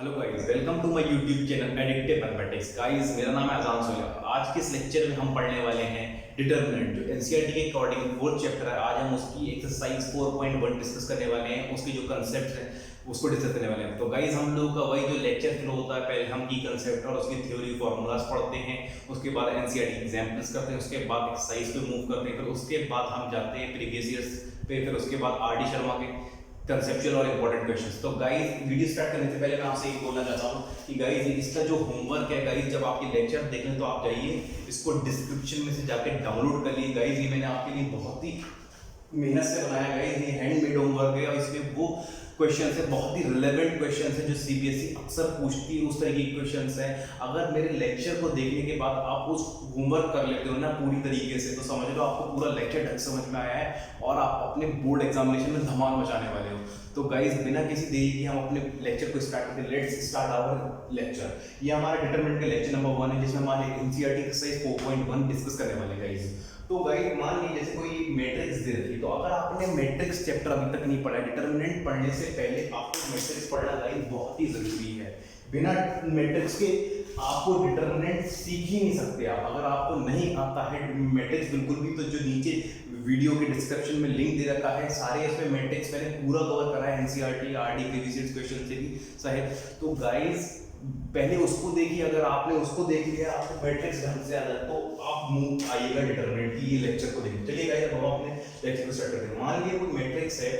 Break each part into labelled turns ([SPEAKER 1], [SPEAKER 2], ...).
[SPEAKER 1] Hello guys, welcome to my YouTube channel addictive mathematics. Guys, मेरा नाम है अजान सोया। आज के इस लेक्चर में हम पढ़ने वाले हैं डिटरमिनेंट, जो एनसीईआरटी के अकॉर्डिंग फोर्थ चैप्टर है। आज हम उसकी एक्सरसाइज 4.1 डिस्कस करने वाले हैं। उसके जो कंसेप्ट हैं उसको डिस्कस करने वाले हैं। तो गाइस, हम लोगों का वही जो लेक्चर फ्लो होता है, पहले हम की कंसेप्ट और उसकी थ्योरी फॉर्मूलाज पढ़ते हैं, उसके बाद एनसीईआरटी एग्जाम्पल्स करते हैं, उसके बाद एक्सरसाइज पे मूव करते हैं, फिर उसके बाद हम जाते हैं प्रीवियस ईयर्स पे, फिर उसके बाद आर डी शर्मा के कंसेप्चुअल और इंपॉर्टेंट क्वेश्चंस। तो गाइस, वीडियो स्टार्ट करने से पहले मैं आपसे एक बोलना चाहता हूँ कि गाइस, इसका जो होमवर्क है गाइस, जब आप ये लेक्चर देख लें तो आप जाइए इसको डिस्क्रिप्शन में से जाके डाउनलोड कर लिए। गाइस, ये मैंने आपके लिए बहुत ही मेहनत से बनाया गाइस, ये हैंडमेड होमवर्क है और इसमें वो क्वेश्चन है, बहुत ही रिलेवेंट क्वेश्चन है जो सीबीएसई अक्सर पूछती है, उस तरह के क्वेश्चन है। अगर मेरे लेक्चर को देखने के बाद आप उस होमवर्क कर लेते हो ना पूरी तरीके से, तो समझ लो आपको पूरा लेक्चर ढंग समझ में आया है और आप अपने बोर्ड एग्जामिनेशन में धमाल मचाने वाले हो। तो गाइस, बिना किसी देरी के हम अपने लेक्चर को स्टार्ट करते हैं। Let's start our lecture. ये हमारा डिटरमिनेंट का लेक्चर नंबर 1 है, जिसमें हमारे एनसीईआरटी एक्सरसाइज 4.1 डिस्कस करने वाले गाइस। तो गाइस, मान लीजिए जैसे कोई मैट्रिक्स दे रखी है, तो अगर आपने मैट्रिक्स चैप्टर अभी तक नहीं पढ़ा है, डिटरमिनेंट पढ़ने से पहले आपको मैट्रिक्स पढ़ना गाइस बहुत ही जरूरी है। बिना मैट्रिक्स के आपको डिटरमिनेंट सीख ही नहीं सकते आप। अगर आपको नहीं आता है मैट्रिक्स बिल्कुल भी, तो जो नीचे वीडियो के डिस्क्रिप्शन में लिंक दे रखा है, सारे इसमें मैट्रिक्स मैंने पूरा कवर करा है, NCERT RD previous year question से भी सहित। तो गाइस, पहले उसको देखिए। अगर आपने उसको देख लिया, आपको मैट्रिक्स ढंग से आता है, तो आप मूव आइएगा डिटरमिनेंट की ये लेक्चर को देखिए। चलिए गाइस, अब हम अपने लेक्चर को स्टार्ट करते हैं। मान लीजिए कोई मैट्रिक्स है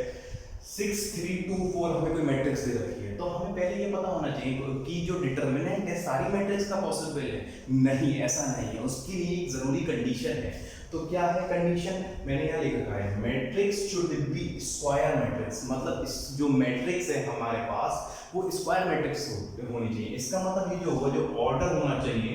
[SPEAKER 1] 6 3 2 4, हमें कोई मैट्रिक्स दे रखी है, तो हमें पहले ये पता होना चाहिए कि जो डिटरमिनेंट है सारी मैट्रिक्स का पॉसिबल है। नहीं, ऐसा नहीं है, उसके लिए एक जरूरी कंडीशन है। तो क्या है कंडीशन? मैंने यहाँ लिख रखा है, matrix should be square matrix. मतलब इस जो मैट्रिक्स है हमारे पास वो स्क्वायर मैट्रिक्स होनी चाहिए। इसका मतलब ये जो होगा, जो ऑर्डर होना चाहिए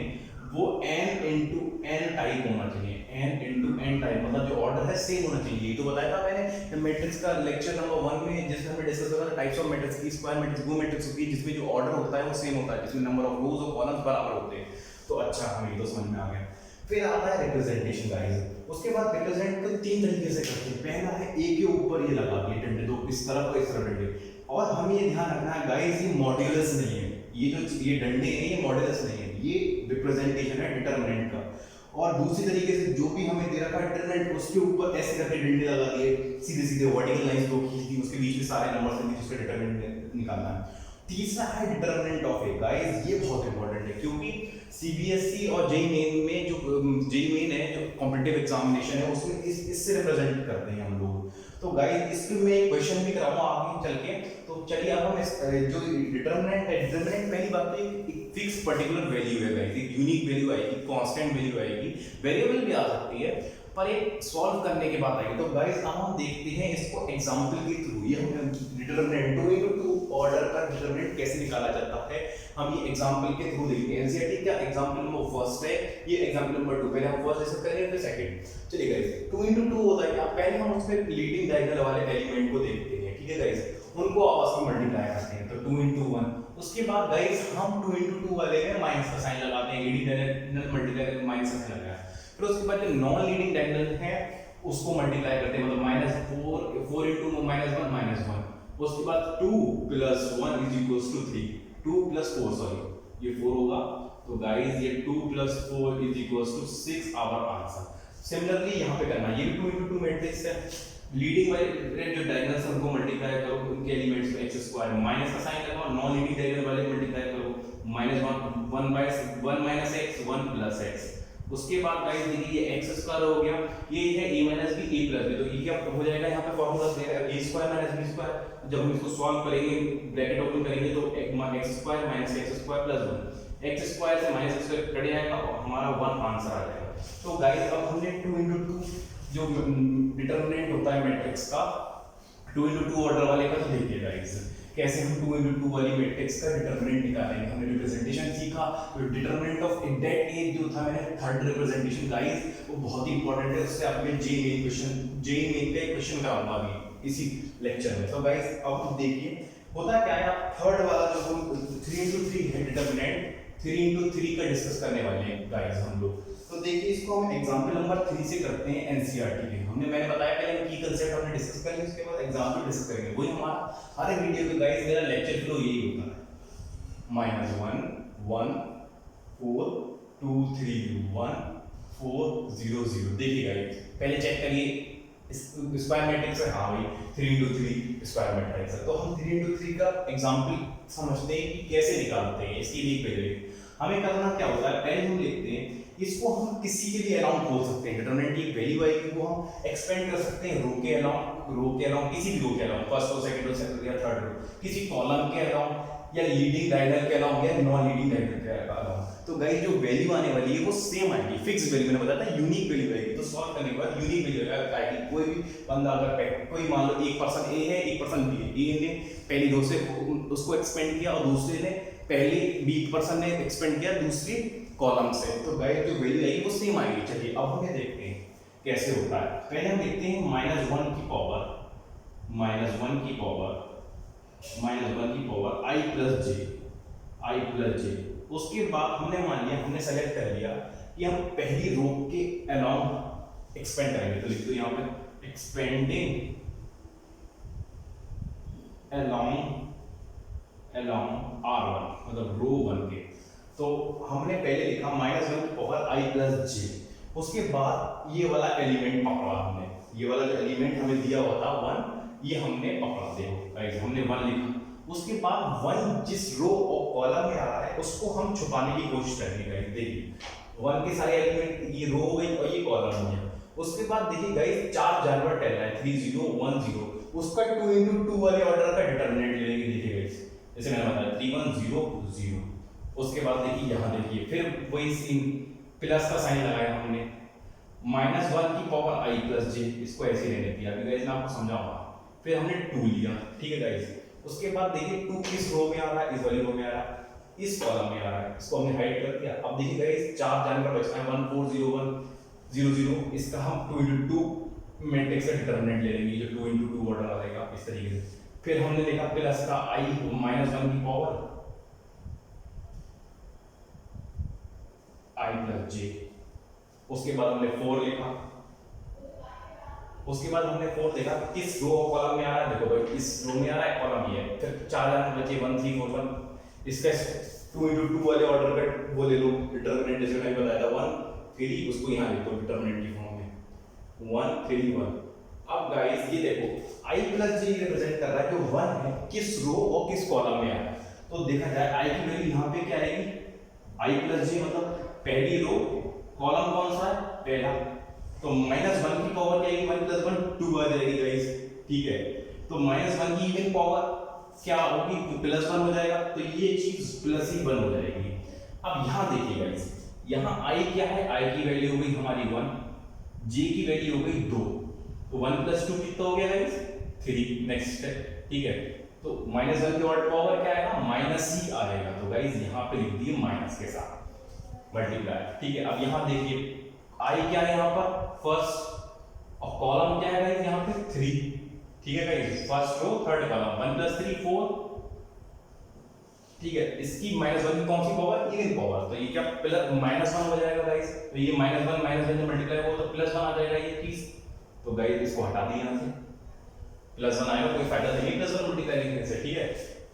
[SPEAKER 1] वो n इंटू n टाइप होना चाहिए। n इंटू n टाइप मतलब जो ऑर्डर है सेम होना चाहिए। ये तो बताया था मैंने मैट्रिक्स का लेक्चर नंबर 1 में, जिसमें हमने डिस्कस करा था टाइप्स ऑफ मैट्रिक्स की। स्क्वायर मैट्रिक्स वो मैट्रिक्स होती है जिसमें जो ऑर्डर होता है वो सेम होता है, जिसमें नंबर ऑफ रोज और कॉलम्स बराबर होते हैं। तो अच्छा, हमें ये तो समझ में आ गया। फिर आता है रिप्रेजेंटेशन गाइस। उसके बाद रिप्रेजेंट को 3 तरीके से करते हैं। पहला है ए के ऊपर ये लगा दिए डंडे, दो इस तरफ और इस तरफ डंडे। और हमें ये ध्यान रखना है गाइस, ये मॉड्यूलस नहीं है। ये डंडे हैं, ये मॉड्यूलस नहीं है, ये रिप्रेजेंटेशन है डिटरमिनेंट का। और दूसरी तरीके से जो भी हमें दे रखा है डिटरमिनेंट, उसके ऊपर ऐसे करके डंडे लगा दिए, सीधे सीधे वर्टिकल लाइंस दो खींच दी, उसके बीच में सारे नंबर्स हैं जिसका डिटरमिनेंट निकालना है। तीसरा है डिटरमिनेंट ऑफ ए। गाइस, ये बहुत इंपॉर्टेंट है, क्योंकि सीबीएसई और जेईई मेन में जो जेईई मेन है, जो कॉम्पिटिटिव एग्जामिनेशन है, उसमें इससे रिप्रेजेंट करते हैं हम लोग। तो गाइस, इसमें क्वेश्चन भी कराऊंगा आगे चल के। तो चलिए, अब हम जो डिटरमिनेंट है, डिटरमिनेंट पहली बात तो एक फिक्स पर्टिकुलर वैल्यू है गाइस, एक यूनिक वैल्यू आएगी, कांस्टेंट वैल्यू आएगी, वेरिएबल भी आ सकती है, पर एक सॉल्व करने के बाद आएगी। तो गाइस, अब हम देखते हैं इसको एग्जांपल के थ्रू। ये हम डिटरमिनेंट 2 into 2 ऑर्डर का डिटरमिनेंट कैसे निकाला जाता है, हम ये एग्जांपल के थ्रू देखते हैं। एनसीईआरटी का एग्जांपल नंबर फर्स्ट है, ये एग्जांपल नंबर 2। पहले हम फर्स्ट डिस्कस करेंगे, फिर सेकंड। चलिए गाइस, 2 into 2 होता है क्या? पहले हम उसमें लीडिंग डायगोनल वाले एलिमेंट को देखते हैं, ठीक है गाइस, उनको आपस में मल्टीप्लाई करते हैं। तो 2 into 1। उसके बाद गाइस, हम 2 into 2 वाले में माइनस का साइन लगाते हैं, लीडिंग डायगोनल मल्टीप्लाई करके माइनस का साइन लगाया। फिर उसके बाद जो नॉन लीडिंग डायगोनल है उसको मल्टीप्लाई करते हैं, मतलब -4 into -1 -1। उसके बाद 2 + 1 = 3, 2 + 4 सॉरी, ये 4 होगा। तो गाइस, ये 2 + 4 = 6, आवर आंसर। सिमिलरली यहाँ पे करना, ये भी 2 into 2 मैट्रिक्स है। लीडिंग वाले जो डायगोनल्स उनको मल्टीप्लाई करो, उनके एलिमेंट्स को x² माइनस का साइन लगाओ, नॉन लीडिंग डायगोनल वाले मल्टीप्लाई करो, -1 x 1 + x। उसके बाद गाइस देखिए, ये x² हो गया, ये है a - b a + b। तो ये क्या हो जाएगा, यहाँ पे फॉर्मूला दे रहा है a² - b²। जब हम इसको सॉल्व करेंगे, ब्रैकेट ओपन करेंगे, तो x² - x² + 1, x² से -x² कट जाएगा और हमारा 1 आंसर आ जाएगा। तो गाइस, अब हमने 2 into 2 जो डिटरमिनेंट होता है मैट्रिक्स का, 2 into 2 ऑर्डर वाले का, तो देखिए गाइस कैसे हम 2 into 2 वाली मैट्रिक्स का डिटरमिनेंट निकालेंगे। हमने रिप्रेजेंटेशन सीखा, तो डिटरमिनेंट ऑफ दैट ए जो था, मैंने थर्ड रिप्रेजेंटेशन गाइस, वो बहुत ही इंपॉर्टेंट है। उससे आपने जेईई मेन का क्वेश्चन कराऊंगा अभी इसी लेक्चर में। तो गाइस, अब आप देखिए होता क्या है, आप थर्ड वाला जो 3 into 3 है डिटरमिनेंट, 3 into 3 का डिस्कस करने वाले हैं गाइस हम लोग। तो देखिए, इसको हम एग्जांपल नंबर 3 से करते हैं एनसीईआरटी के। मैंने बताया पहले की कंसेप्ट हमने डिस्कस कर लिया, उसके बाद एग्जांपल डिस्कस करेंगे। वही हमारा हर एक वीडियो के गाइस मेरा लेक्चर फ्लो यही होता है। -1 1 4 2 3 1 4 0 0। देखिए गाइस पहले चेक करिए स्क्वायर मैट्रिक्स है। हाँ भाई 3 into 3 स्क्वायर मैट्रिक्स है। तो हम 3 into 3 का एग्जांपल समझते हैं कि कैसे निकालते हैं। इसकी भी पहले हमें करना क्या होता है, पहले हम लिखते हैं इसको हम किसी के भी अलाउंग खोल सकते हैं। डिटरमिनेंट की वैल्यू आएगी वो हम एक्सपेंड कर सकते हैं रो के अलाउंग किसी भी रो के along, first row second row या थर्ड रो, किसी कॉलम के अलाउंग या लीडिंग डायगोनल के अलाउंग या नॉन लीडिंग डायगोनल के अलाउंग। तो गाइस जो वैल्यू आने वाली है वो सेम आएगी, फिक्स वैल्यू मैंने बताया था, यूनिक वैल्यू आएगी। तो सॉल्व करने के बाद यूनिक वैल्यू आएगी। कोई भी बंदा अगर कोई मान लो एक पर्सन ए है एक पर्सन बी है, ए ने पहली रो से उसको एक्सपेंड किया और दूसरे ने पहली बी पर्सन ने एक्सपेंड किया दूसरी कॉलम से। तो गाइस जो वैल्यू आएगी वो सेम आएगी। चलिए अब हमें देखते हैं कैसे होता है। पहले हम देखते हैं -1 की पावर i प्लस जे। उसके बाद हमने सेलेक्ट कर लिया कि हम पहली रो के अलाउंग एक्सपेंड करेंगे। तो लिख दो यहाँ पे एक्सपेंडिंग अलाउंग R1 मतलब रो 1 के। तो हमने पहले लिखा -1 की पावर i प्लस जे। उसके बाद ये वाला एलिमेंट पकड़ा हमने, ये वाला जो एलिमेंट हमें दिया हुआ था 1, ये हमने पकड़ा। देखो गाइस हमने 1 लिखा। उसके बाद 1 जिस रो और कॉलम में आ रहा है उसको हम छुपाने की कोशिश करेंगे। गाइस देखिए 1 के सारे एलिमेंट ये रो हो गई और ये कॉलम हो गया। उसके बाद देखिए गाइस 4 जानवर टहल रहा है 3 0 1 0, उसका 2 into 2 वाले ऑर्डर का डिटरमिनेंट ले लेंगे। देखिए गाइस जैसे मैंने बताया 3 1 0 0। उसके बाद देखिए यहाँ देखिए फिर वही सीन, प्लस का साइन लगाया हमने, -1 की पावर i प्लस जे, इसको ऐसे लेने दिया। अभी गाइस मैं आपको समझाऊंगा। फिर हमने 2 लिया, ठीक है गाइस। उसके बाद देखिए 2 किस रो में आ रहा है, इस वाली रो में आ रहा है, इस कॉलम में आ रहा है, इसको हमने हाइड कर दिया। अब देखिए गाइस 4 जानवर बच रहे हैं 1 4 0 1 0 0। इसका हम 2 into 2 मैट्रिक्स का डिटरमिनेंट ले लेंगे, जो 2 into 2 ऑर्डर आ जाएगा इस तरीके से। फिर हमने देखा प्लस का i -1 की पावर i प्लस जे। उसके बाद हमने 4 लिखा। उसके बाद हमने 4 देखा किस रो और कॉलम में आ रहा है। देखो भाई इस रो में आ रहा है, कॉलम ये है। फिर 4 जानवर बचे 1 3 4 1। इसका 2 into 2 वाले ऑर्डर का वो ले लो डिटरमिनेंट, जैसे मैंने बताया था 1 3, उसको यहाँ लिखो डिटरमिनेंट की फॉर्म में 1 3 1। अब गाइस ये देखो i प्लस जे रिप्रेजेंट कर रहा है जो 1 है किस रो और किस कॉलम में आ रहा है। तो देखा जाए i की वैल्यू यहाँ पे क्या आएगी, i प्लस जे मतलब पहली रो, कॉलम कौन सा है पहला। तो -1 की पावर क्या आएगी 1 + 1 2 आ जाएगी गाइस, ठीक है। तो -1 की इवन पावर क्या होगी तो +1 हो जाएगा। तो ये चीज +1 हो जाएगी। अब यहाँ देखिए गाइस, यहाँ i क्या है, i की वैल्यू हो गई हमारी 1, j की वैल्यू हो गई 2। तो 1 + 2 कितना हो गया गाइस 3। नेक्स्ट स्टेप, ठीक है। तो -1 की पावर क्या आएगा माइनस ही आएगा। तो गाइस यहाँ पे लिख दिए माइनस के साथ मल्टीप्लाई, ठीक है। अब यहाँ देखिए i क्या है यहाँ पर फर्स्ट और कॉलम क्या है गाइस यहाँ पे 3, ठीक है guys. First row third column 1 + 3 4, ठीक है। इसकी -1 की कौन सी पावर इवन पावर। तो ये क्या -1 हो जाएगा गाइस। तो ये -1 -1 से मल्टीप्लाई हो तो +1 आ जाएगा ये चीज। तो गाइस इसको हटा दिए यहाँ से, +1 आएगा, कोई फायदा नहीं +1 मल्टीप्लाई करने से, ठीक है।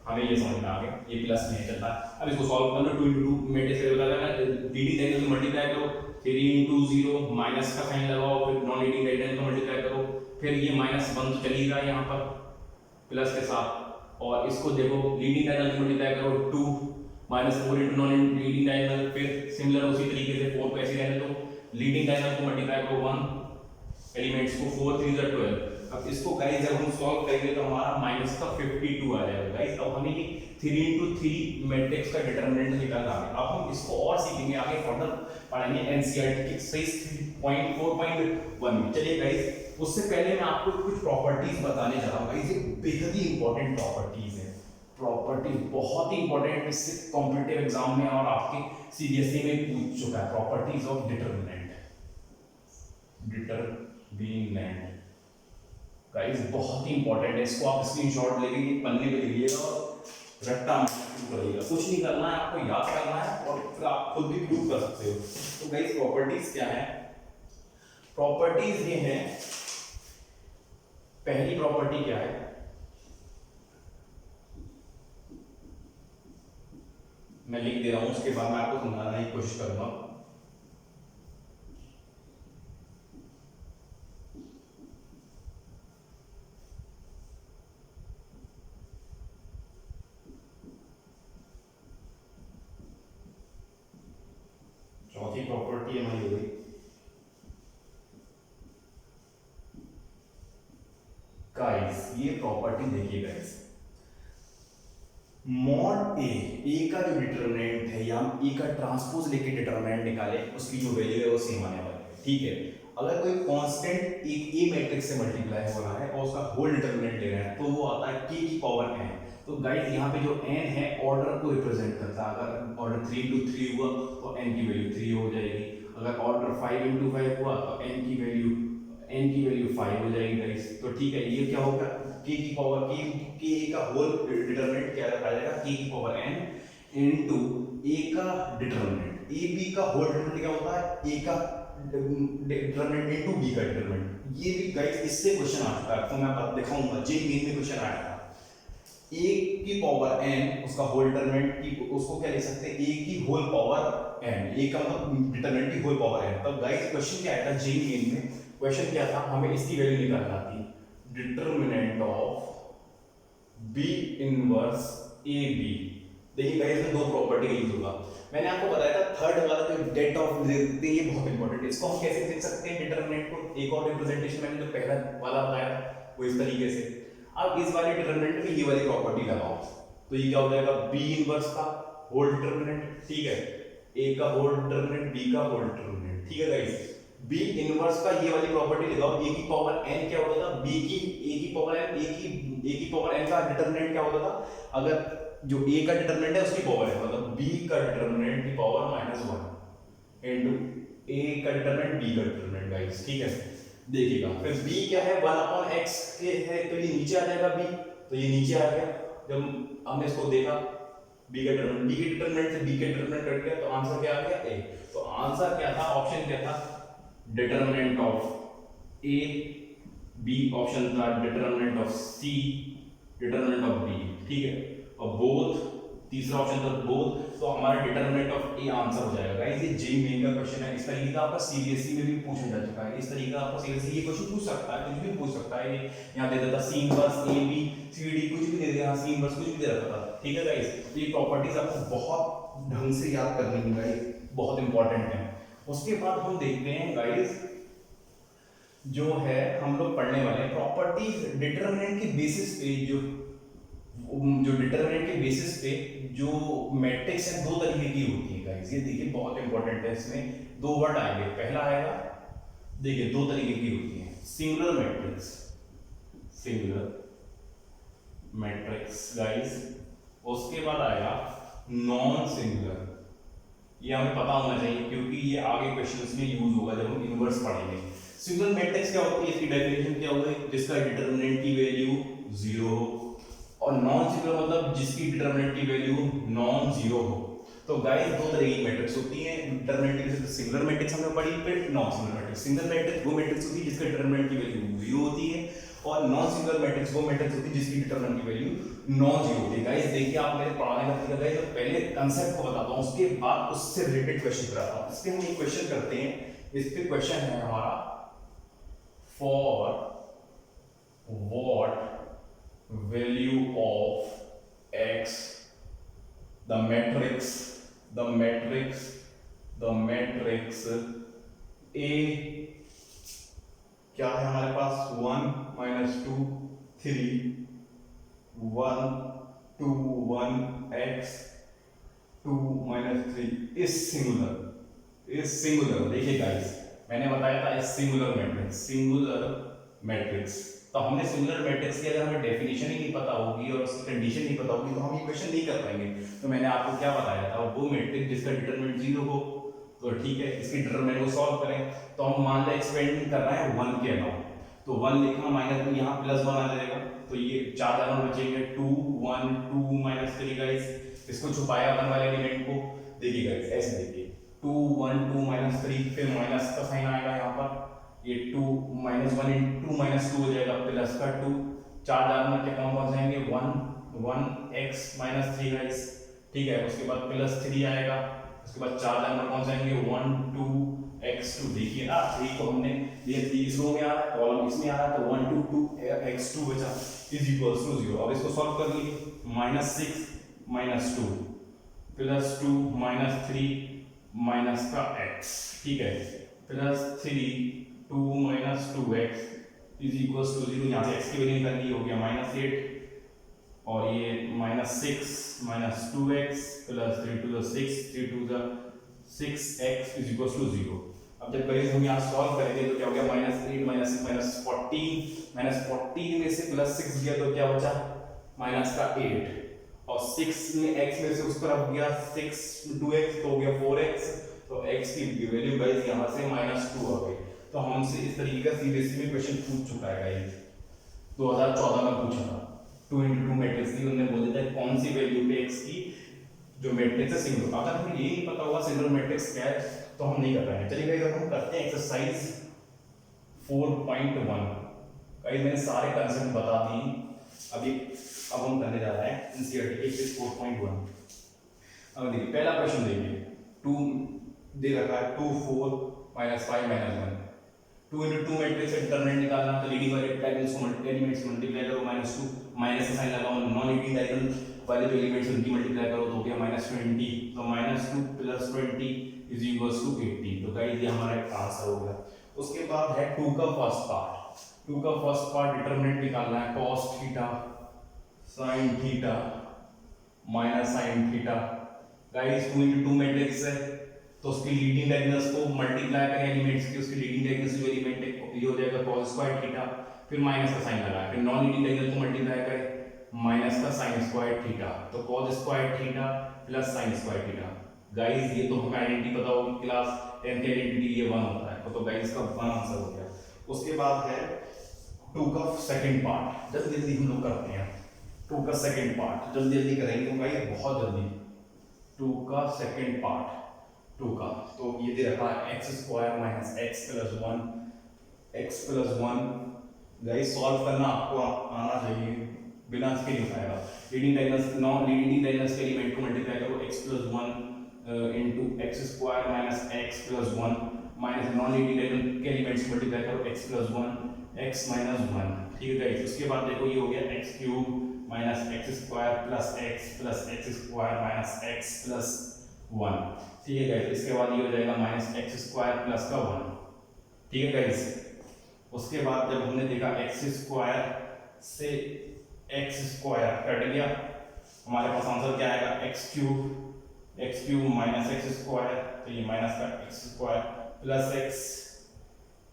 [SPEAKER 1] हमें ये समझ में आ गया ये प्लस नहीं चलता। अब इसको सॉल्व कर लो 2 into 2 मेटे से बता देना dd डायगोनल मल्टीप्लाई करो 3 into 0 माइनस का साइन लगाओ, फिर नॉन लीडिंग डायगोनल को मल्टीप्लाई करो, फिर ये -1 तो चली रहा है यहाँ पर प्लस के साथ, और इसको देखो लीडिंग डायगोनल को मल्टीप्लाई करो 2 -4 into नॉन लीडिंग डायगोनल, फिर सिमिलर उसी तरीके से 4 को ऐसे रहने दो, लीडिंग डायगोनल को मल्टीप्लाई करो 1 एलिमेंट्स को 4 3 12। अब इसको गाइस जब हम सॉल्व करेंगे तो हमारा -52 आ जाएगा गाइस। अब हमें ये 3 into 3 मैट्रिक्स का डिटरमिनेंट निकालना है। अब हम इसको और सीखेंगे आगे, फर्दर पढ़ेंगे एनसीईआरटी के एक्सरसाइज 3.4.1 में। चलिए गाइस उससे पहले मैं आपको कुछ प्रॉपर्टीज बताने जा रहा हूं गाइस। ये बेहद ही इंपॉर्टेंट प्रॉपर्टीज है, प्रॉपर्टी बहुत ही इंपॉर्टेंट, इससे कॉम्पिटिटिव एग्जाम में और आपके सीबीएसई में पूछ चुका है। प्रॉपर्टीज ऑफ डिटरमिनेंट गाइस बहुत ही इंपॉर्टेंट है। इसको आप स्क्रीनशॉट लेके पन्ने पे लिखिएगा और रट्टा मारना शुरू करिएगा। कुछ नहीं करना है, आपको याद करना है और फिर आप खुद भी प्रूव कर सकते हो। तो गाइस प्रॉपर्टीज क्या है, प्रॉपर्टीज ये हैं, पहली प्रॉपर्टी क्या है, मैं लिख दे रहा हूं, उसके बाद मैं आपको समझाने की कोशिश करूंगा। चौथी प्रॉपर्टी हमारी हो गई गाइस, ये प्रॉपर्टी देखिए गाइस, मॉड ए का जो डिटरमिनेंट है, या हम ए का ट्रांसपोज लेके डिटरमिनेंट निकाले, उसकी जो वैल्यू है वो सेम आने वाली है, ठीक है। अगर कोई कांस्टेंट एक ए मैट्रिक्स से मल्टीप्लाई हो रहा है और उसका होल डिटरमिनेंट ले रहे हैं, तो वो आता है k की पावर n। तो गाइस यहाँ पे जो n है ऑर्डर को रिप्रेजेंट करता है। अगर ऑर्डर 3 into 3 हुआ तो n की वैल्यू 3 हो जाएगी। अगर ऑर्डर 5 into 5 हुआ तो n की वैल्यू 5 हो जाएगी गाइस। तो ठीक है, ये क्या होगा, k की पावर k का होल डिटरमिनेंट क्या आ जाएगा, k की पावर n इनटू a का डिटरमिनेंट। a b का होल डिटरमिनेंट क्या होता है, a का डिटरमिनेंट इनटू b का डिटरमिनेंट। ये भी गाइस इससे क्वेश्चन आ चुका है, तो मैं आपको दिखाऊंगा, जे मेन में क्वेश्चन आया था। a की पावर n उसका होल डिटरमिनेंट की, उसको क्या लिख सकते हैं, a की होल पावर n, a का मतलब डिटरमिनेंट की होल पावर n। तब गाइस क्वेश्चन क्या आया था, जे मेन में क्वेश्चन क्या था, हमें इसकी वैल्यू निकालना थी, determinant of b inverse ab। देखिए गाइस इसमें दो प्रॉपर्टी का यूज होगा। मैंने आपको बताया था थर्ड वाला जो डेट ऑफ देखते हैं, ये बहुत इंपॉर्टेंट है। इसको हम कैसे देख सकते हैं डिटरमिनेंट को, एक और रिप्रेजेंटेशन मैंने जो पहला वाला बताया वो इस तरीके से। अब इस वाले डिटरमिनेंट में ये वाली प्रॉपर्टी लगाओ, तो ये क्या हो जाएगा, b इनवर्स का होल डिटरमिनेंट, ठीक है, a का होल डिटरमिनेंट, b का होल डिटरमिनेंट, ठीक है गाइस। b इनवर्स का ये वाली प्रॉपर्टी लगाओ, a की पावर n क्या होता था, b की a की पावर n, a की पावर n का डिटरमिनेंट क्या होता था, अगर जो a का डिटरमिनेंट है उसकी पावर है, मतलब b का डिटरमिनेंट की पावर -1 इनटू a का डिटरमिनेंट, b का डिटरमिनेंट गाइस, ठीक है। देखिएगा फिर b क्या है, 1/x के है, तो ये नीचे आ जाएगा b, तो ये नीचे आ गया। जब हमने इसको देखा b का डिटरमिनेंट, b के डिटरमिनेंट से b के डिटरमिनेंट कट गया, तो आंसर क्या आ गया, a। तो आंसर क्या था, ऑप्शन क्या था, determinant of a, b option था determinant of c, determinant of b, ठीक है। और बोथ, तीसरा ऑप्शन था बोथ, तो हमारा डिटरमिनेंट ऑफ ए आंसर हो जाएगा गाइस। ये जे मेन का क्वेश्चन है, इस तरीके का आपका सीबीएसई में भी पूछा जा चुका है। इस तरीके का आपका सीबीएसई ये क्वेश्चन पूछ सकता है, कुछ भी पूछ सकता है। ये यहां दे देता C inverse A B C D, कुछ भी दे देगा, सी इनवर्स कुछ भी दे रखा था, ठीक है गाइस। तो ये प्रॉपर्टीज आपको बहुत ढंग से याद करनी है गाइस, बहुत इंपॉर्टेंट है। उसके बाद हम देखते हैं गाइस, जो है हम लोग पढ़ने वाले प्रॉपर्टीज डिटरमिनेंट के बेसिस पे, जो डिटरमिनेंट के बेसिस पे जो मैट्रिक्स है दो तरीके की होती है गाइस। ये देखिए बहुत इंपॉर्टेंट है, इसमें दो वर्ड आएंगे। पहला आएगा, देखिए दो तरीके की होती है, singular matrix, singular matrix guys. उसके बाद आएगा नॉन सिंगुलर, ये हमें पता होना चाहिए क्योंकि ये आगे क्वेश्चंस में यूज होगा जब हम इनवर्स पढ़ेंगे। सिंगुलर मैट्रिक्स क्या होती है, इसकी डेफिनेशन क्या होगी, जिसका डिटरमिनेंट की वैल्यू 0 हो, और नॉन सिंगुलर मतलब जिसकी डिटरमिनेंट की वैल्यू नॉन जीरो हो। तो गाइस दो तरह की मैट्रिक्स होती हैं डिटरमिनेंट की, सिंगुलर मैट्रिक्स हमने पढ़ी, फिर non singular matrix. Single matrix वो मैट्रिक्स होती है जिसका डिटरमिनेंट की वैल्यू 0 होती है, और नॉन सिंगुलर मैट्रिक्स वो मैट्रिक्स होती है जिसकी डिटरमिनेंट की वैल्यू नॉन जीरो होती है। गाइस देखिए आप मेरे पढ़ाने का तरीका गाइस, तो पहले कांसेप्ट को बताता हूं, उसके बाद उससे रिलेटेड क्वेश्चन कराता हूं। इसके हम एक क्वेश्चन करते हैं, इस पे क्वेश्चन है हमारा, for what value of x, the matrix A क्या है हमारे पास, 1 - 2 3 1 2 1 x 2 - 3 इज सिंगुलर। देखिए गाइस मैंने बताया था सिंगुलर मैट्रिक्स। तो हमने सिंगुलर मैट्रिक्स की अगर हमें डेफिनेशन ही नहीं पता होगी और उसकी कंडीशन नहीं पता होगी तो हम ये क्वेश्चन नहीं कर पाएंगे। तो मैंने आपको क्या बताया था, वो मैट्रिक्स जिसका डिटरमिनेंट 0 हो, तो ठीक है इसकी डिटरमिनेंट को सॉल्व करें। तो हम मान लें एक्सपेरिमेंट कर रहे हैं 1 के अलावा, तो 1 लिखना माइनस यहाँ +1 आ जाएगा, तो ये 4 जानवर बचेंगे, 2 1 2 - 3 गाइस। इसको छुपाया 1 वाले एलिमेंट को, देखिए गाइस ऐसे देखिए 2 1 2 - 3, फिर माइनस का साइन आएगा यहाँ पर, ये 2 - 1 × 2 - 2 हो जाएगा प्लस का 2, 4 जानवर के कौन कौन जाएंगे, 1 1 x - 3 गाइस, ठीक है। उसके बाद +3 आएगा, उसके बाद 4 नंबर कौन से आएंगे 1 2 x2। देखिए ना 3 को हमने ये 3 रो में आ रहा है, कॉलम इसमें आ रहा है, तो 1 2 2 x2 बचा इज इक्वल्स टू 0। अब इसको सॉल्व कर लिए, -6 -2 +2 -3 माइनस का x, ठीक है, +3 2 -2x इज इक्वल्स टू 0। यहाँ से x की वैल्यू निकालनी हो गया -8 और ये -6 -2x + 3 2 6 3 2 6x is equals to 0। अब जब गाइस हम यहाँ सॉल्व करेंगे तो क्या हो गया -8 -6 -14 में से +6 गया तो क्या बचा -8 और 6 में x में से उस तरफ गया 6 2x तो हो गया 4x, तो x की वैल्यू गाइस यहाँ से -2 आ गई। तो हमसे इस तरीके का सीबीएसई में क्वेश्चन पूछ चुका है गाइस, 2014 में पूछा था। 2 × 2 मैट्रिक्स की उन्होंने बोल दिया था कौन सी वैल्यू पे x की जो मैट्रिक्स है सिंगुलर। अगर हमें ये नहीं पता होगा सिंगुलर मैट्रिक्स क्या है तो हम नहीं कर पाएंगे। चलिए गाइस हम करते हैं एक्सरसाइज 4.1। गाइस मैंने सारे कंसेप्ट बता दिए, अब हम करने जा रहे हैं एनसीईआरटी के एक्सरसाइज 4.1। अब देखिए पहला क्वेश्चन देखिए, 2 दे रखा है 2 4 -5 -1। 2 × 2 मैट्रिक्स का डिटरमिनेंट निकालना, तो लीडिंग वाले एलिमेंट्स को मल्टीप्लाई करो, -2 माइनस का साइन लगाओ, नॉन लीडिंग डायगोनल वाले जो एलिमेंट्स उनकी मल्टीप्लाई करो तो हो गया -20, तो -2 + 20 इज इक्वल्स टू 80। तो गाइस ये हमारा आंसर हो गया। उसके बाद है 2 का फर्स्ट पार्ट। 2 का फर्स्ट पार्ट डिटरमिनेंट निकालना है, cos theta sin theta -sin theta. Guys 2 × 2 matrix है तो उसकी लीडिंग डायगोनल्स को मल्टीप्लाई करें एलिमेंट्स की, उसकी लीडिंग डायगोनल्स जो एलिमेंट है ये हो जाएगा cos² थीटा, फिर माइनस का साइन लगाएं, फिर नॉन लीडिंग डायगोनल को मल्टीप्लाई करें माइनस का sin² थीटा, तो cos² theta + sin² theta. Guys ये तो हमें आइडेंटिटी पता होगी, क्लास 10 की आइडेंटिटी ये 1 होता है, तो गाइस का 1 आंसर हो गया। उसके बाद है 2 का सेकंड पार्ट, जल्दी जल्दी हम लोग करते हैं। 2 का सेकंड पार्ट जल्दी जल्दी करेंगे गाइस, बहुत जल्दी। 2 का सेकंड पार्ट 2 का, तो ये दे रखा है x² - x + 1 x + 1। Guys solve करना आपको आना चाहिए, बिना इसके नहीं आएगा। Leading diagonals non leading diagonals के एलिमेंट को मल्टीप्लाई करो x + 1 * x² - x + 1 minus non leading diagonal के एलिमेंट्स को मल्टीप्लाई करो x + 1 x - 1, ठीक है गाइस। उसके बाद देखो ये हो गया x³ - x² + x + x² - x + 1, ठीक है गाइस। इसके बाद ये हो जाएगा -x² + का 1, ठीक है गाइस। उसके बाद जब हमने देखा x² से x² कट गया, हमारे पास आंसर क्या आएगा x³ - x², तो ये माइनस का x² + x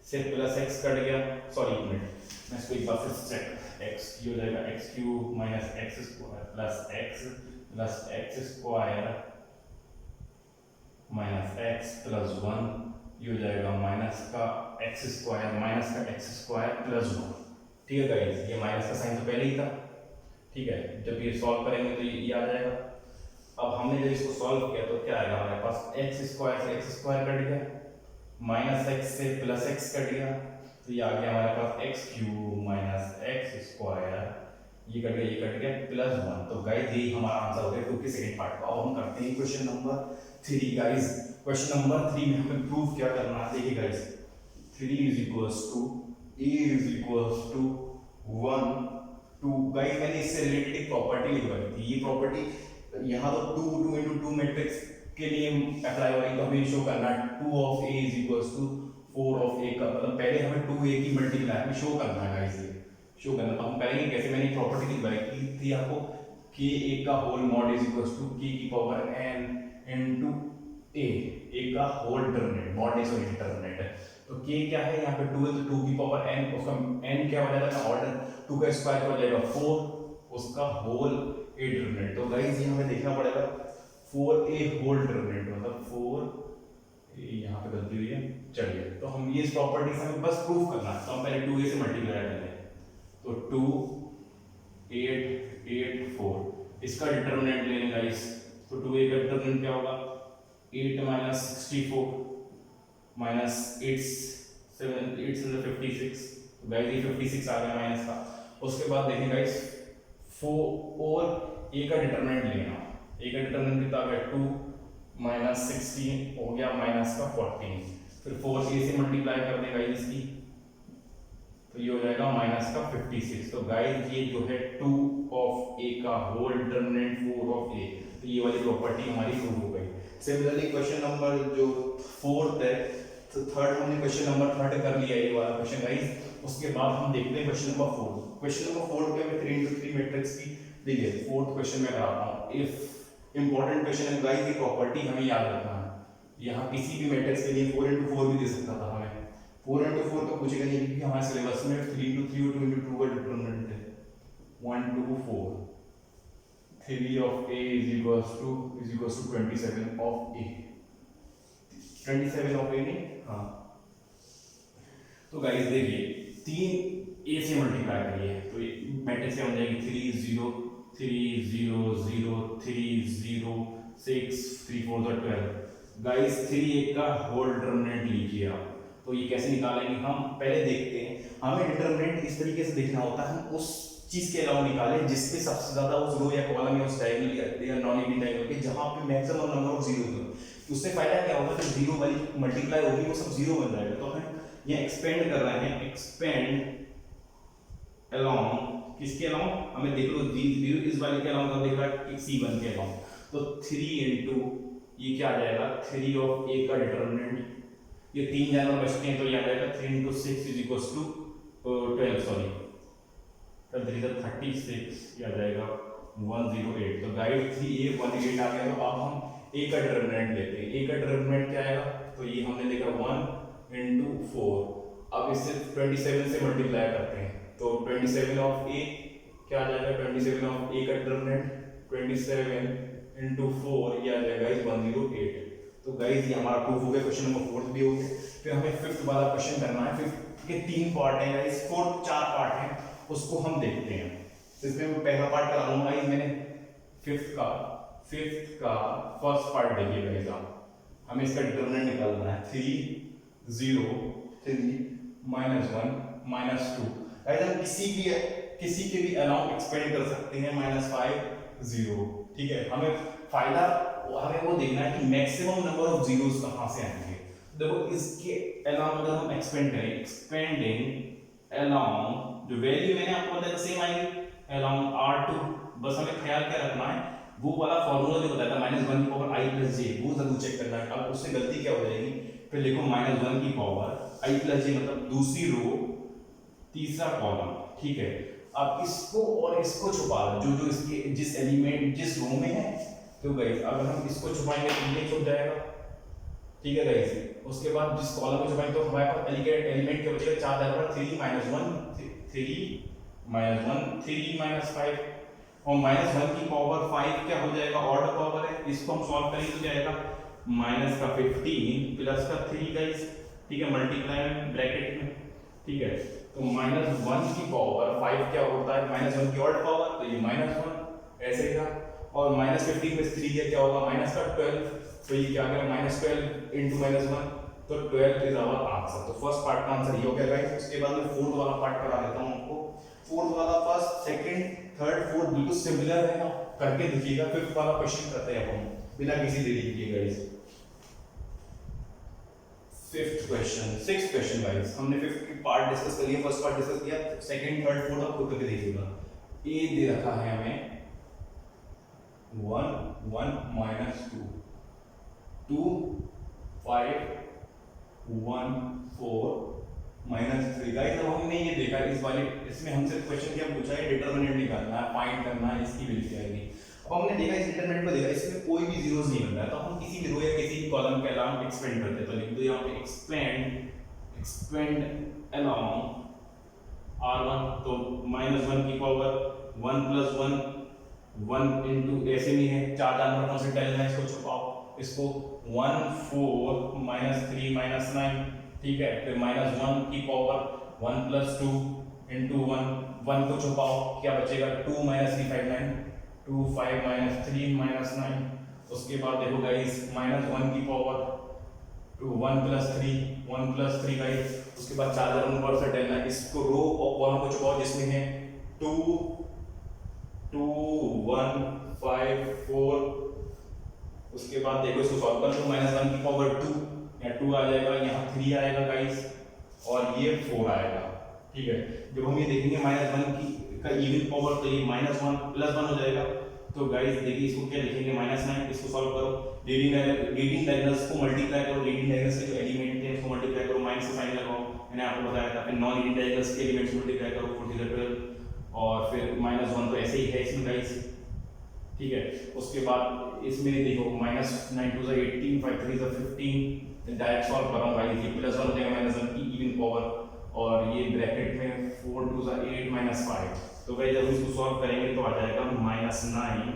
[SPEAKER 1] से +x कट गया, सॉरी एक मिनट मैं इसको एक बार फिर चेक, x ये हो जाएगा x³ - x² + x + x² minus x + 1, ये हो जाएगा माइनस का x² + 1, ठीक है गाइस। ये माइनस का साइन तो पहले ही था, ठीक है। जब ये सॉल्व करेंगे तो ये आ जाएगा। अब हमने जब इसको सॉल्व किया तो क्या आएगा हमारे पास, x² से x² कट गया, -x से +x कट गया, तो ये आ गया हमारे पास x³ - x², ये कट गया +1। तो गाइस यही हमारा आंसर हो गया 2 के सेकंड पार्ट का। अब हम करते हैं question number 3 guys. Question number 3 में हमें प्रूव क्या करना है, देखिए गाइस 3 = a = 1 2। गाइस मैंने इससे रिलेटेड एक प्रॉपर्टी लिखवाई थी, ये प्रॉपर्टी यहाँ तो 2 × 2 मैट्रिक्स के लिए अप्लाई हो रही, तो हमें शो करना है 2 of a = 4 of a का, मतलब पहले हमें 2a की मल्टीप्लाई में शो करना है गाइस, ये शो करना। तो हम करेंगे कैसे, मैंने प्रॉपर्टी लिखवाई थी आपको, k का होल मॉड = k⁴n * a का होल डिटरमिनेंट, मॉड डिटरमिनेंट है। तो k क्या है यहाँ पे 2 है, तो 2⁴n, उसका n क्या हो जाएगा ऑर्डर, 2 का स्क्वायर क्या हो जाएगा 4, उसका होल a डिटरमिनेंट। तो गाइस ये हमें देखना पड़ेगा 4a होल डिटरमिनेंट, मतलब 4 यहाँ पे गलती हुई है। चलिए तो हम ये इस प्रॉपर्टी से हमें बस प्रूफ करना है, तो हम पहले 2a से मल्टीप्लाई करेंगे, तो 2 8 8 4 इसका डिटरमिनेंट लेंगे गाइस। तो 2a का डिटरमिनेंट क्या होगा, 8 - 64 -8 7 8 से 56, तो गाइस ये 56 आ गया माइनस का। उसके बाद देखें गाइस 4 और a का डिटरमिनेंट लेना, ए का डिटरमिनेंट कितना आ गया 2 माइनस 16 हो गया माइनस का 14, फिर 4 ए से मल्टीप्लाई कर देगा इसकी, तो ये हो जाएगा माइनस का 56। तो गाइस ये जो है 2 ऑफ ए का होल डिटरमिनेंट 4 ऑफ ए, तो ये वाली प्रॉपर्टी हमारी प्रूव हो गई। सिमिलरली क्वेश्चन नंबर जो 4th है, तो थर्ड हमने क्वेश्चन नंबर 3 कर लिया ये वाला क्वेश्चन गाइस। उसके बाद हम देखते हैं क्वेश्चन नंबर 4। क्वेश्चन नंबर 4 के में 3x3 मैट्रिक्स की देखिए, फोर्थ क्वेश्चन में कराता हूं। इफ इंपॉर्टेंट क्वेश्चन है गाइस, ये प्रॉपर्टी हमें याद रखना है। यहाँ किसी भी मैट्रिक्स के लिए 4x4 भी दे सकता था हमें, 4x4 तो पूछेगा नहीं क्योंकि हमारे सिलेबस में 3x3 और 2x2 का डिटरमिनेंट है 1 2 4, 3 of a is equals to 27 of a, 27 of a नहीं, हाँ। तो गाइस देखिए 3 a से मल्टीप्लाई करिए तो मैट्रिक्स क्या बन जाएगी 3 0 3 0 0 3 0 6 3 4 12। गाइस 3 a का होल डिटरमिनेंट लीजिए आप, तो ये कैसे निकालेंगे हम पहले देखते हैं। हमें डिटरमिनेंट इस तरीके से देखना होता है, हम उस चीज के अलावा निकालें जिसपे सबसे ज्यादा उस रो या कॉलम या उस डायगोनल या नॉन लीनियर डायगोनल के जहां पे मैक्सिमम नंबर ऑफ जीरो हो, उससे फायदा क्या होगा कि जीरो वाली मल्टीप्लाई होगी वो सब जीरो बन जाएगा। तो हम ये एक्सपेंड कर रहे हैं, एक्सपेंड अलोंग किसके अलोंग, हमें देख लो जीरो इस वाले के अलोंग, देख रहा है C1 के अलोंग, तो 3 इनटू ये क्या आ जाएगा 3 ऑफ a का डिटरमिनेंट, ये 3 जानवर बचते हैं तो ये आ जाएगा 3 into 6 is equals to 12, sorry 36, ये आ जाएगा 108। तो गाइड 3a 108 आ गया। तो अब हम a का डिटरमिनेंट लेते हैं, a का डिटरमिनेंट क्या आएगा, तो ये हमने देखा 1 into 4, अब इससे 27 से मल्टीप्लाई करते हैं तो 27 ऑफ a क्या आ जाएगा, 27 ऑफ a का डिटरमिनेंट 27 into 4 ये आ जाएगा 108। तो गाइस ये हमारा प्रूफ हो गया, क्वेश्चन नंबर 4 भी हो गया। फिर हमें 5th वाला क्वेश्चन करना है। 5th के 3 पार्ट हैं गाइस, 4th 4 पार्ट हैं, उसको हम देखते हैं। तो इसमें मैं पहला पार्ट करा लूंगा, मैंने 5th का फर्स्ट पार्ट देखिए गाइस आप, हमें इसका डिटरमिनेंट निकालना है 3 0 3 -1 -2। गाइस हम किसी के भी अलाउंग एक्सपेंड कर सकते हैं -5 0, ठीक है। हमें वो देखना है कि मैक्सिमम नंबर ऑफ जीरोस कहां से आएंगे। देखो इसके अलाउंग अगर हम एक्सपेंड करें, एक्सपेंडिंग अलाउंग जो वैल्यू मैंने आपको बताया सेम आएगी अलाउंग R2, बस हमें ख्याल क्या रखना है, वो वाला फॉर्मूला जो बताया था -1 की पावर i + j, वो जरूर चेक करना है। अब उससे गलती क्या हो जाएगी, फिर लिखो -1 की पावर i + j मतलब दूसरी रो तीसरा कॉलम, ठीक है। अब इसको और इसको छुपा दो, जो इसके जिस एलिमेंट जिस रो में है, तो गाइस अगर हम इसको छुपाएंगे तो ये छुप जाएगा, ठीक है गाइस। उसके बाद जिस कॉलम को छुपाएंगे तो हमारे पास एलिमेंट के बचेगा 4 3 -1 5 और -1 की पावर 5 क्या हो जाएगा, ऑड पावर है, इसको हम सॉल्व करेंगे तो जाएगा -15 प्लस का 3 गाइस, ठीक है, मल्टीप्लाई में ब्रैकेट में, ठीक है। तो -1 की पावर 5 क्या होता है, -1 की ऑड पावर, तो ये -1 ऐसे था, और -15 में 3 है क्या होगा -12, तो ये क्या आ गया -12 into -1, तो 12 इज आवर आंसर। तो फर्स्ट पार्ट का आंसर ये हो गया गाइस। उसके बाद मैं फोर्थ वाला पार्ट करा देता हूं आपको। फोर्थ वाला फर्स्ट सेकंड थर्ड फोर्थ बिल्कुल सिमिलर है ना, करके देखिएगा। फिफ्थ वाला क्वेश्चन करते हैं हम बिना किसी देरी के guys. Fifth question, sixth question guys, हमने फिफ्थ की पार्ट डिस्कस कर लिया, फर्स्ट पार्ट डिस्कस किया, सेकंड थर्ड फोर्थ आप खुद करके देखिएगा। ए दे रखा है हमें 1 1 -2 2 5 1 4 -3 गाइस। अब हमने ये देखा इस वाले इसमें हमसे क्वेश्चन क्या पूछा है, डिटरमिनेंट निकालना है, फाइंड करना है, इसकी वैल्यू क्या आएगी। अब हमने देखा इस डिटरमिनेंट को देखा, इसमें कोई भी जीरोस नहीं बन रहा है, तो हम किसी भी रो या किसी भी कॉलम के अलावा एक्सपेंड करते हैं। तो लिख दो यहाँ पे एक्सपेंड अलोंग R1, तो -1 की पावर 1 + 1 1 into ऐसे नहीं है, 4 जानवर कौन से टेल है, इसको छुपाओ, इसको 1 4 -3 -9, ठीक है। फिर -1 की पावर 1 + 2 into 1 को छुपाओ, क्या बचेगा 2 -3 5 9 2 5 -3 -9। उसके बाद देखो गाइस -1 की पावर 1 + 3 गाइस। उसके बाद 4 जानवर से टेल है, इसको रो और कॉलम को छुपाओ जिसमें है 2 2 1 5 4 उसके बाद देखो इसको सॉल्व कर लो, -1 की पावर 2 या 2 आ जाएगा, यहाँ 3 आएगा गाइस और ये 4 आएगा। ठीक है, जब हम ये देखेंगे -1 की का इवन पावर तो ये -1 +1 हो जाएगा। तो गाइस देखिए इसको क्या लिखेंगे -9, इसको सॉल्व करो, लीडिंग डायगोनल्स को मल्टीप्लाई करो, लीडिंग डायगोनल्स के जो एलिमेंट थे उसको मल्टीप्लाई करो, माइनस से साइन लगाओ, मैंने आपको बताया था। फिर नॉन लीडिंग डायगोनल्स के एलिमेंट्स मल्टीप्लाई करो, 40 और फिर -1 तो ऐसे ही है इसमें गाइस। ठीक है, उसके बाद इसमें देखो -9 2 18 5 3 15, डायरेक्ट सॉल्व कर रहा हूँ गाइस, ये +1 हो जाएगा -1 की इवन पावर और ये ब्रैकेट में 4 2 8 -5। तो गाइस जब इसको सॉल्व करेंगे तो आ जाएगा -9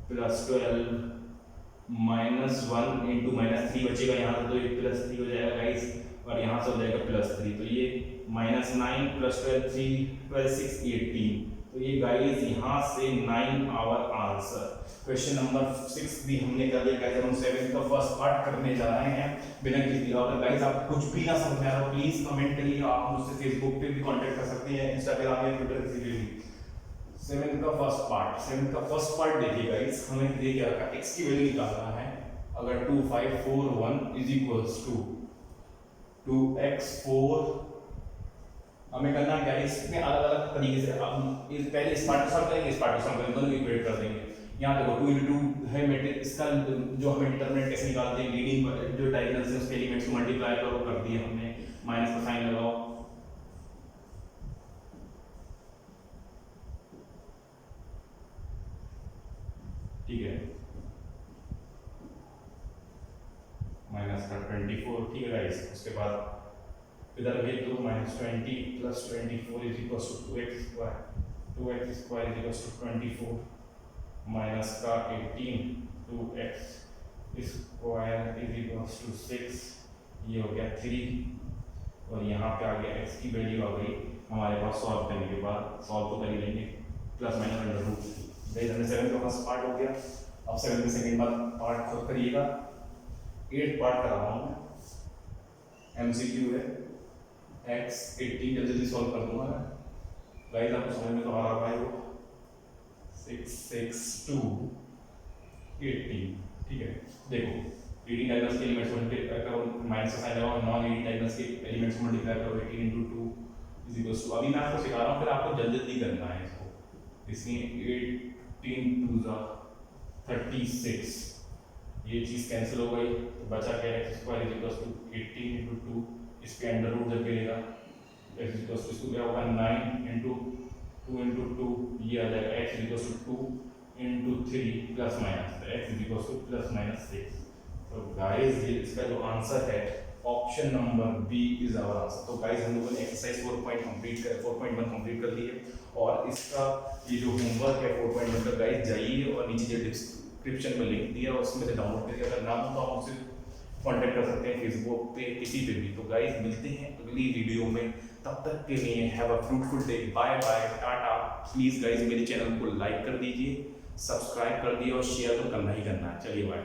[SPEAKER 1] + 12 -1 इंटू -3 बचेगा यहाँ से, तो ये +3 हो जाएगा गाइस और यहाँ से हो जाएगा +3। तो ये -9 + 12 3 12 6 18। तो ये गाइस यहाँ से 9 आवर आंसर। क्वेश्चन नंबर 6 भी हमने कर लिया गाइस। हम 7 का फर्स्ट पार्ट करने जा रहे हैं बिना किसी दिखाओ। अगर गाइस आप कुछ भी ना समझ में आ रहा हो प्लीज कमेंट करिए, आप मुझसे फेसबुक पे भी कांटेक्ट कर सकते हैं, इंस्टाग्राम या ट्विटर किसी पे भी। 7 का फर्स्ट पार्ट देखिए गाइस, हमें ये क्या रखा, x की वैल्यू निकालना है। अगर 2 5 4 1 = 2x4 हमें करना क्या है, इसमें अलग अलग तरीके से अब इस पहले इस पार्ट को सॉल्व करेंगे, इस पार्ट को सॉल्व करेंगे, दोनों इक्वेट कर देंगे। यहाँ देखो 2 × 2 है मैट्रिक्स, इसका जो हमें डिटरमिनेंट कैसे निकालते हैं, लीडिंग जो डायगोनल्स है उसके एलिमेंट्स को मल्टीप्लाई करो, कर दिए हमने, माइनस का साइन लगाओ। ठीक है, -24। ठीक है गाइस, उसके बाद इधर भी तो -20 + 24 = 2x², 2x² = 24 माइनस का 18 2x² = 6, ये हो गया 3 और यहाँ पे आ गया x की वैल्यू आ गई हमारे पास। सॉल्व करने के बाद सॉल्व तो कर ही लेंगे, ±√। गाइस हमने 7 का फर्स्ट पार्ट हो गया, अब 7 का सेकंड पार्ट खुद करिएगा। 8 पार्ट कर रहा हूँ, MCQ है, x 18 जल्दी सॉल्व कर दूंगा गाइस, आपको समझ में तो आ रहा है वो 6 6 2 18। ठीक है, देखो लीडिंग डायगोनल्स के एलिमेंट्स मल्टीप्लाई करो, माइनस का साइन लगाओ, नॉन लीडिंग डायगोनल्स के एलिमेंट्स मल्टीप्लाई करो, 18 × 2 = अभी मैं आपको सिखा रहा हूँ, फिर आपको जल्दी जल्दी करना है इसको। इसमें 18 2 36, ये चीज़ कैंसिल हो गई तो बचा क्या, x² = 18 × 2, इस पे अंडर रूट जब गिरेगा x = इसको क्या होगा 9 × 2 × 2, ये आ जाएगा x = 2 × 3 ± x = ±6। तो गाइस ये इसका जो आंसर है option number B is our answer. तो गाइस हम लोगों ने एक्सरसाइज 4.1 कंप्लीट कर ली है और इसका ये जो होमवर्क है 4.1 का गाइस जाइए और नीचे जो डिस्क्रिप्शन में लिंक दिया है उसमें से डाउनलोड करिए। अगर ना हो तो आप मुझसे कांटेक्ट कर सकते हैं फेसबुक पे, किसी पे भी। तो गाइस मिलते हैं अगली वीडियो में, तब तक के लिए have a fruitful day, bye bye, tata. Please guys मेरे चैनल को लाइक कर दीजिए, सब्सक्राइब कर दिए और शेयर तो करना ही करना है। चलिए बाय।